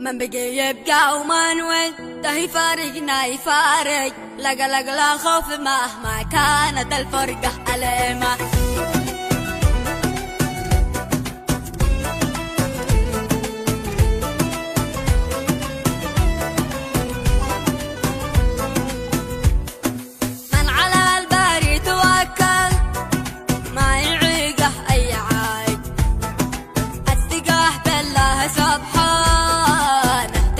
من بقي يبقى ومن وده يفارقنا يفارق، لقى لا خوف مهما كانت الفرقة أليمة. من على الباري توكل ما يعيقه أي عايق، الثقة بالله سبحانه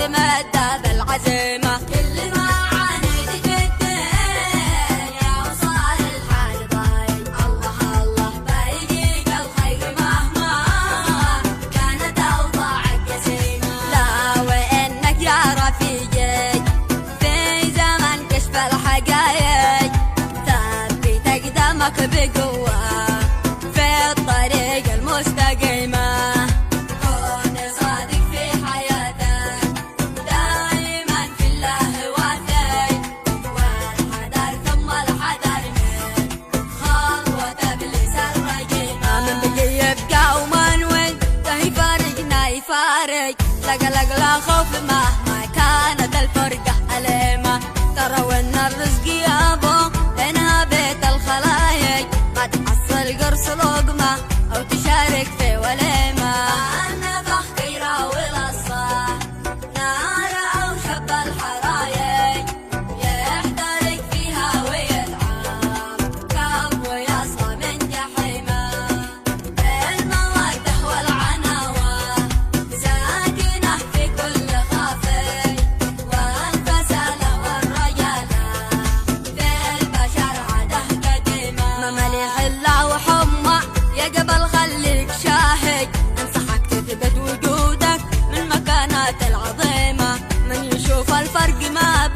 اعتمد بالعزيمة. كل ما عانيت في الدنيا وصار الحال ضايق، الله الله بايديك الخير مهما كانت أوضاعك قسيمة. لا وإنك يا رفيقي في زمن كشف الحقايق، ثبت أقدامك بقوة في الطريق المستقيمة. كون صادق في حياتك دائما في الله واثق، والحذر ثم الحذر من خطوة إبليس الرجيمة. من بقي يبقى ومن وده يفارقنا يفارق، لقى لا خوف مهما كانت الفرقة أليمة. ترى وإن الرزق يابو إنها بيت الخلايق، ما تحصل قرص لقمة أو تشارك في وليمة. النفخ يراول الصاح نار أو شب الحرايق، يحترق فيها ويتعاب كاب ويصفى من جحيمة. المودة والعناوة ساكنة في كل خافي، والفسالة والرجالة في البشر عاده قديمة. مماليح الله وحمى يا قبل خليك شاهد، انصحك تثبت وجودك من مكانات العظيمة. من يشوف الفرق ما